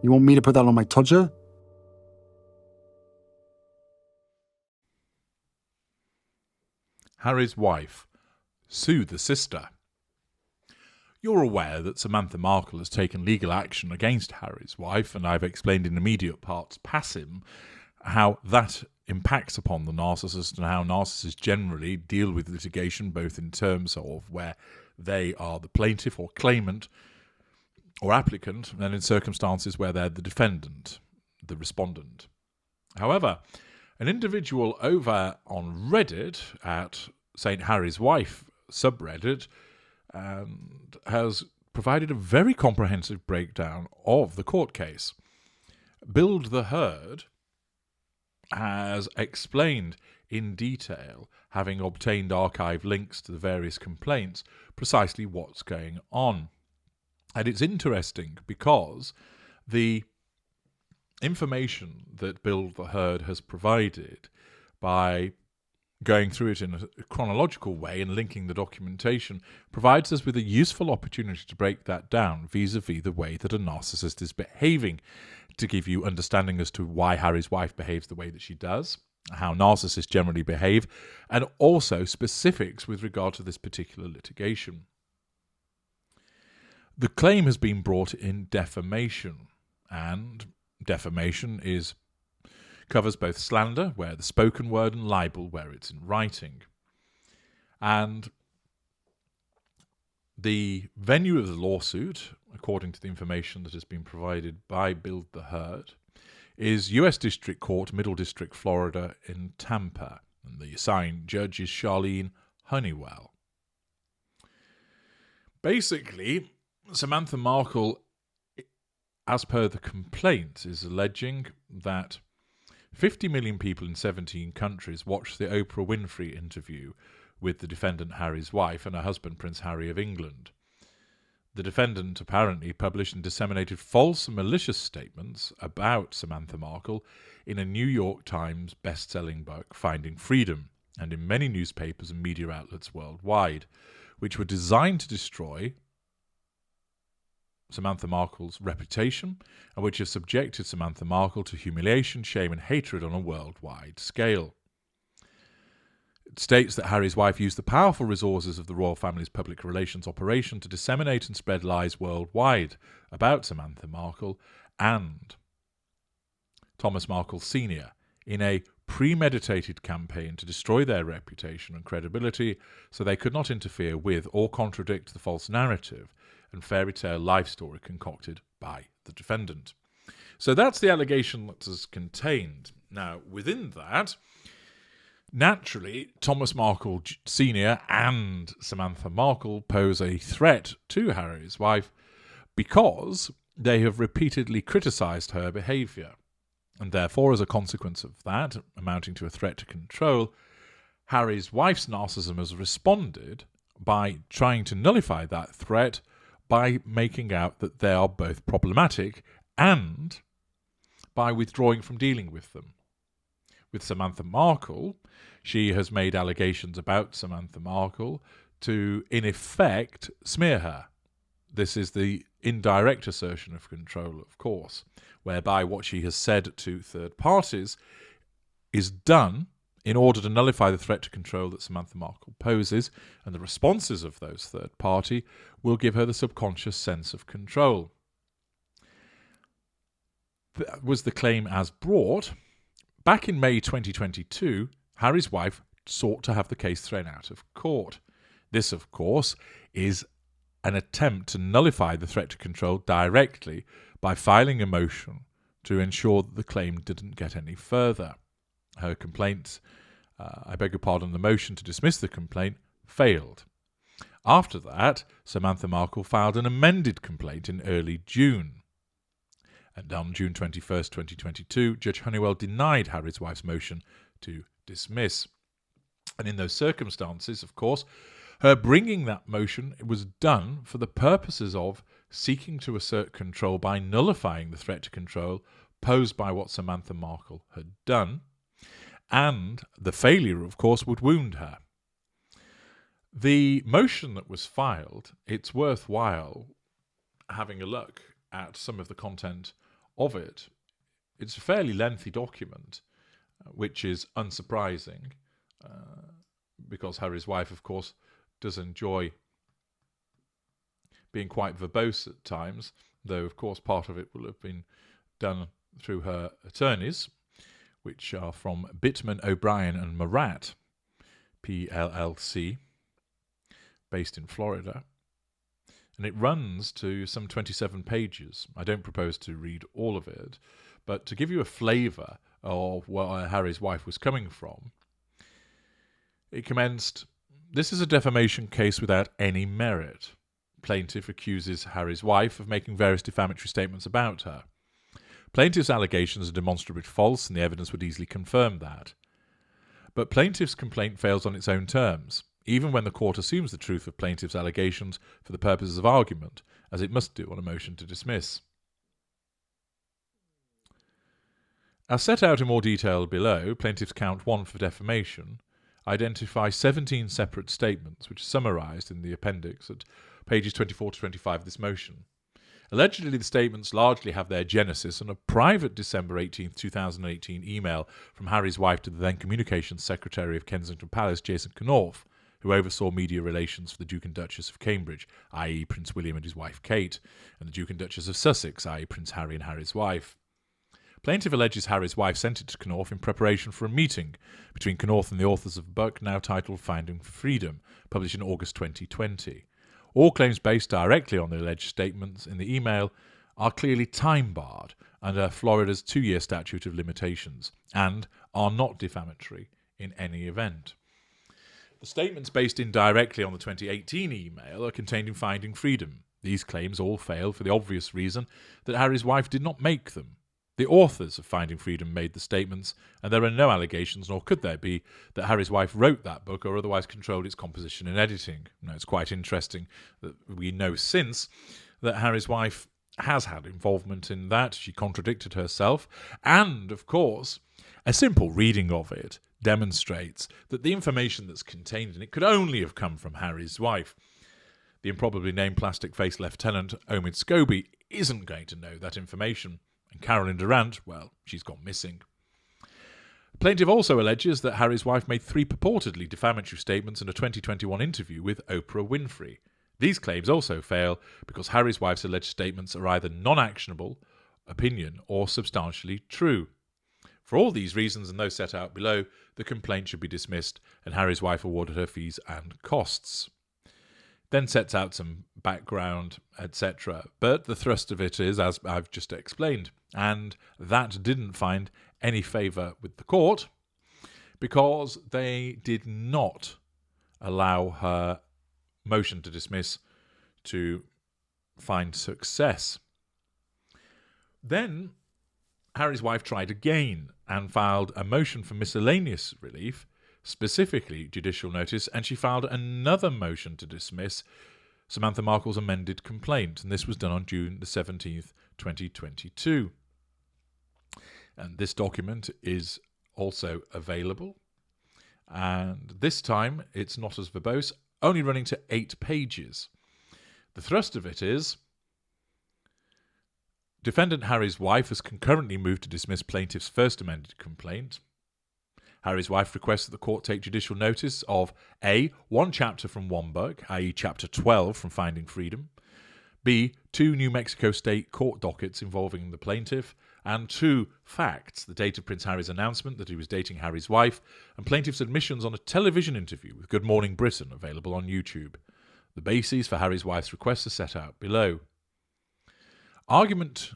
You want me to put that on my Tudor? Harry's wife sued the sister. You're aware that Samantha Markle has taken legal action against Harry's wife, and I've explained in immediate parts passim how that impacts upon the narcissist and how narcissists generally deal with litigation, both in terms of where they are the plaintiff or claimant or applicant, and in circumstances where they're the defendant, the respondent. However, an individual over on Reddit at St. Harry's Wife subreddit and has provided a very comprehensive breakdown of the court case. Build the Herd has explained in detail, having obtained archive links to the various complaints, precisely what's going on. And it's interesting because the information that Build the Herd has provided, by going through it in a chronological way and linking the documentation, provides us with a useful opportunity to break that down vis-a-vis the way that a narcissist is behaving, to give you understanding as to why Harry's wife behaves the way that she does, how narcissists generally behave, and also specifics with regard to this particular litigation. The claim has been brought in defamation, and defamation covers both slander, where the spoken word, and libel, where it's in writing. And the venue of the lawsuit, according to the information that has been provided by Build the Herd, is U.S. District Court, Middle District, Florida, in Tampa. And the assigned judge is Charlene Honeywell. Basically, Samantha Markle, as per the complaint, is alleging that 50 million people in 17 countries watched the Oprah Winfrey interview with the defendant Harry's wife and her husband Prince Harry of England. The defendant apparently published and disseminated false and malicious statements about Samantha Markle in a New York Times best-selling book, Finding Freedom, and in many newspapers and media outlets worldwide, which were designed to destroy Samantha Markle's reputation, and which have subjected Samantha Markle to humiliation, shame and hatred on a worldwide scale. It states that Harry's wife used the powerful resources of the royal family's public relations operation to disseminate and spread lies worldwide about Samantha Markle and Thomas Markle Sr. in a premeditated campaign to destroy their reputation and credibility, so they could not interfere with or contradict the false narrative and fairy tale life story concocted by the defendant. So that's the allegation that is contained. Now, within that, naturally, Thomas Markle Sr. and Samantha Markle pose a threat to Harry's wife because they have repeatedly criticised her behaviour. And therefore, as a consequence of that, amounting to a threat to control, Harry's wife's narcissism has responded by trying to nullify that threat by making out that they are both problematic and by withdrawing from dealing with them. With Samantha Markle, she has made allegations about Samantha Markle to, in effect, smear her. This is the indirect assertion of control, of course, whereby what she has said to third parties is done in order to nullify the threat to control that Samantha Markle poses, and the responses of those third party will give her the subconscious sense of control. That was the claim as brought. Back in May 2022, Harry's wife sought to have the case thrown out of court. This, of course, is an attempt to nullify the threat to control directly by filing a motion to ensure that the claim didn't get any further. Her complaint, the motion to dismiss the complaint, failed. After that, Samantha Markle filed an amended complaint in early June. And on June 21st, 2022, Judge Honeywell denied Harry's wife's motion to dismiss. And in those circumstances, of course, her bringing that motion was done for the purposes of seeking to assert control by nullifying the threat to control posed by what Samantha Markle had done. And the failure, of course, would wound her. The motion that was filed, it's worthwhile having a look at some of the content of it. It's a fairly lengthy document, which is unsurprising, because Harry's wife, of course, does enjoy being quite verbose at times, though, of course, part of it will have been done through her attorneys, which are from Bittman, O'Brien and Murat, PLLC, based in Florida. And it runs to some 27 pages. I don't propose to read all of it, but to give you a flavour of where Harry's wife was coming from, it commenced, "This is a defamation case without any merit. Plaintiff accuses Harry's wife of making various defamatory statements about her. Plaintiff's allegations are demonstrably false, and the evidence would easily confirm that. But plaintiff's complaint fails on its own terms, even when the court assumes the truth of plaintiff's allegations for the purposes of argument, as it must do on a motion to dismiss. As set out in more detail below, plaintiff's count 1 for defamation identifies 17 separate statements, which are summarised in the appendix at pages 24 to 25 of this motion. Allegedly, the statements largely have their genesis in a private December 18, 2018 email from Harry's wife to the then Communications Secretary of Kensington Palace, Jason Knorf, who oversaw media relations for the Duke and Duchess of Cambridge, i.e. Prince William and his wife Kate, and the Duke and Duchess of Sussex, i.e. Prince Harry and Harry's wife. Plaintiff alleges Harry's wife sent it to Knorf in preparation for a meeting between Knorf and the authors of a book now titled Finding Freedom, published in August 2020. All claims based directly on the alleged statements in the email are clearly time-barred under Florida's 2-year statute of limitations and are not defamatory in any event. The statements based indirectly on the 2018 email are contained in Finding Freedom. These claims all fail for the obvious reason that Harry's wife did not make them. The authors of Finding Freedom made the statements, and there are no allegations, nor could there be, that Harry's wife wrote that book or otherwise controlled its composition and editing. Now, it's quite interesting that we know since that Harry's wife has had involvement in that. She contradicted herself, and, of course, a simple reading of it demonstrates that the information that's contained in it could only have come from Harry's wife. The improbably named plastic-faced Lieutenant Omid Scobie isn't going to know that information. And Carolyn Durant, well, she's gone missing. Plaintiff also alleges that Harry's wife made 3 purportedly defamatory statements in a 2021 interview with Oprah Winfrey. These claims also fail because Harry's wife's alleged statements are either non-actionable, opinion, or substantially true. For all these reasons and those set out below, the complaint should be dismissed and Harry's wife awarded her fees and costs. Then sets out some background, etc. But the thrust of it is, as I've just explained, and that didn't find any favour with the court because they did not allow her motion to dismiss to find success. Then Harry's wife tried again and filed a motion for miscellaneous relief, specifically judicial notice, and she filed another motion to dismiss Samantha Markle's amended complaint, and this was done on June the 17th, 2022. And this document is also available, and this time it's not as verbose, only running to 8 pages. The thrust of it is: defendant Harry's wife has concurrently moved to dismiss plaintiff's first amended complaint. Harry's wife requests that the court take judicial notice of A. 1 chapter from one book, i.e. chapter 12 from Finding Freedom, B. 2 New Mexico State court dockets involving the plaintiff, and 2 facts, the date of Prince Harry's announcement that he was dating Harry's wife, and plaintiff's admissions on a television interview with Good Morning Britain, available on YouTube. The bases for Harry's wife's requests are set out below. Argument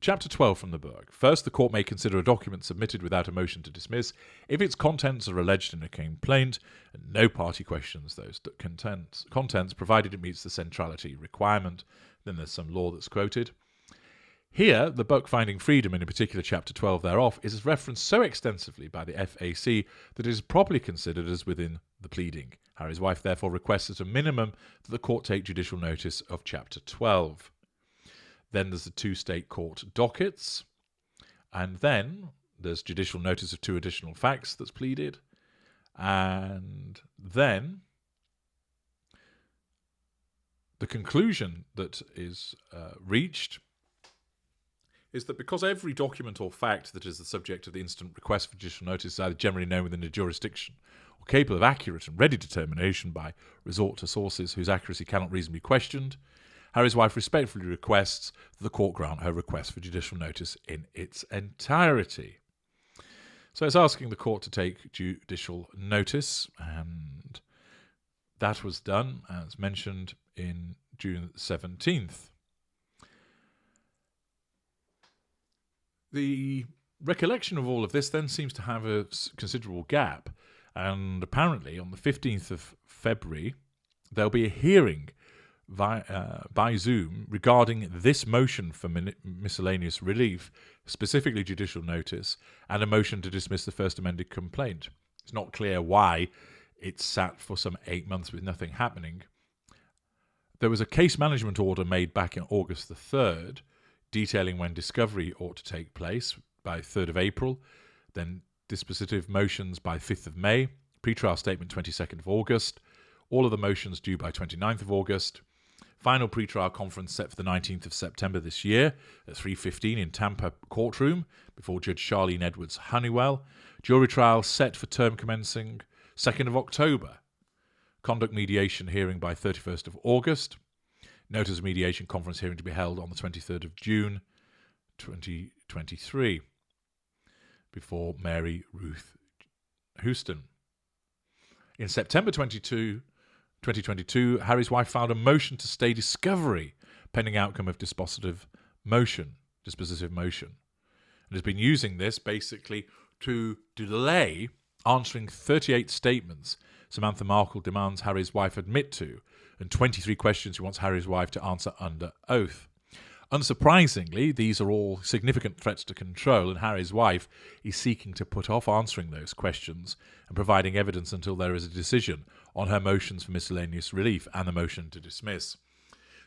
Chapter 12 from the book. First, the court may consider a document submitted without a motion to dismiss if its contents are alleged in a complaint and no party questions those contents, provided it meets the centrality requirement. Then there's some law that's quoted. Here, the book Finding Freedom, and in particular Chapter 12 thereof, is referenced so extensively by the FAC that it is properly considered as within the pleading. Harry's wife therefore requests at a minimum that the court take judicial notice of Chapter 12. Then there's the 2 state court dockets, and then there's judicial notice of 2 additional facts that's pleaded, and then the conclusion that is reached is that because every document or fact that is the subject of the instant request for judicial notice is either generally known within a jurisdiction or capable of accurate and ready determination by resort to sources whose accuracy cannot reasonably be questioned, Harry's wife respectfully requests that the court grant her request for judicial notice in its entirety. So it's asking the court to take judicial notice, and that was done, as mentioned, in June 17th. The recollection of all of this then seems to have a considerable gap, and apparently on the 15th of February there'll be a hearing by Zoom regarding this motion for miscellaneous relief, specifically judicial notice, and a motion to dismiss the first amended complaint. It's not clear why it's sat for some 8 months with nothing happening. There was a case management order made back in August the 3rd, detailing when discovery ought to take place by 3rd of April, then dispositive motions by 5th of May, pre-trial statement 22nd of August, all of the motions due by 29th of August, final pre-trial conference set for the 19th of September this year at 3:15 in Tampa courtroom before Judge Charlene Edwards Honeywell, jury trial set for term commencing 2nd of October, conduct mediation hearing by 31st of August, notice of mediation conference hearing to be held on the 23rd of June 2023 before Mary Ruth Houston. In September 2022, Harry's wife filed a motion to stay discovery pending outcome of dispositive motion, and has been using this basically to delay answering 38 statements Samantha Markle demands Harry's wife admit to, and 23 questions she wants Harry's wife to answer under oath. Unsurprisingly, these are all significant threats to control, and Harry's wife is seeking to put off answering those questions and providing evidence until there is a decision on her motions for miscellaneous relief and the motion to dismiss.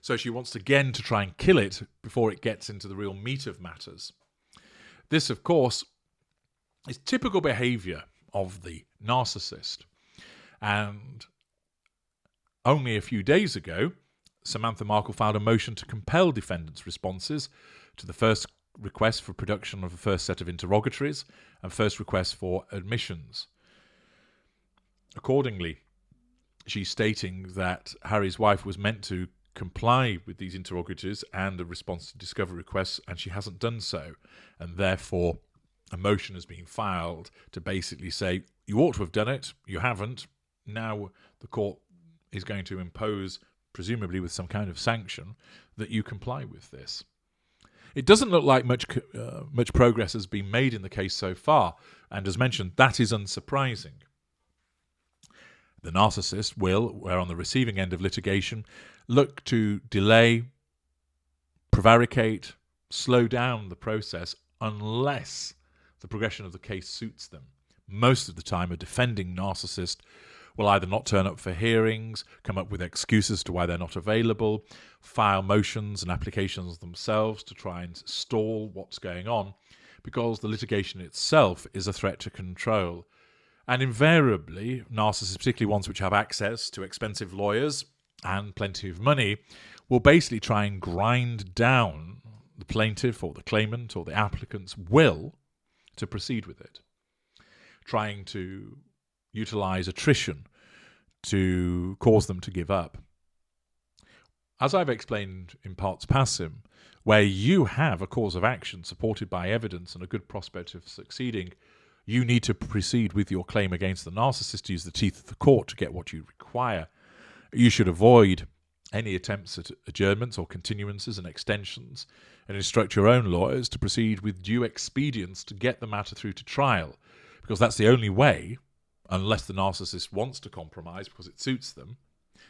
So she wants again to try and kill it before it gets into the real meat of matters. This, of course, is typical behaviour of the narcissist. And only a few days ago, Samantha Markle filed a motion to compel defendants' responses to the first request for production of the first set of interrogatories and first request for admissions. Accordingly, she's stating that Harry's wife was meant to comply with these interrogatories and a response to discovery requests, and she hasn't done so, and therefore a motion has been filed to basically say, you ought to have done it, you haven't, now the court is going to impose, presumably with some kind of sanction, that you comply with this. It doesn't look like much progress has been made in the case so far, and as mentioned, that is unsurprising. The narcissist will, where on the receiving end of litigation, look to delay, prevaricate, slow down the process unless the progression of the case suits them. Most of the time, a defending narcissist will either not turn up for hearings, come up with excuses to why they're not available, file motions and applications themselves to try and stall what's going on, because the litigation itself is a threat to control. And invariably, narcissists, particularly ones which have access to expensive lawyers and plenty of money, will basically try and grind down the plaintiff or the claimant or the applicant's will to proceed with it, trying to utilize attrition to cause them to give up. As I've explained in parts passim, where you have a cause of action supported by evidence and a good prospect of succeeding, you need to proceed with your claim against the narcissist to use the teeth of the court to get what you require. You should avoid any attempts at adjournments or continuances and extensions, and instruct your own lawyers to proceed with due expedience to get the matter through to trial, because that's the only way, unless the narcissist wants to compromise because it suits them,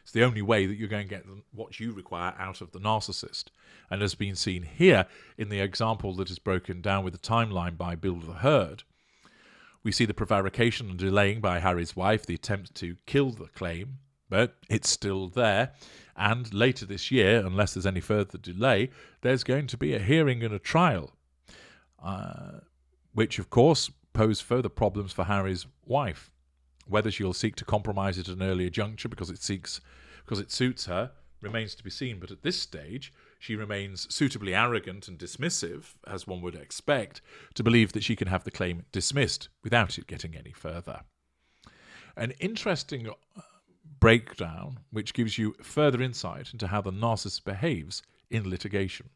it's the only way that you're going to get what you require out of the narcissist. And as been seen here in the example that is broken down with the timeline by Bill the Herd, we see the prevarication and delaying by Harry's wife, the attempt to kill the claim, but it's still there. And later this year, unless there's any further delay, there's going to be a hearing and a trial, which, of course, pose further problems for Harry's wife. Whether she'll seek to compromise at an earlier juncture because it suits her remains to be seen. But at this stage, she remains suitably arrogant and dismissive, as one would expect, to believe that she can have the claim dismissed without it getting any further. An interesting breakdown which gives you further insight into how the narcissist behaves in litigation.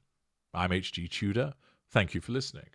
I'm H.G. Tudor. Thank you for listening.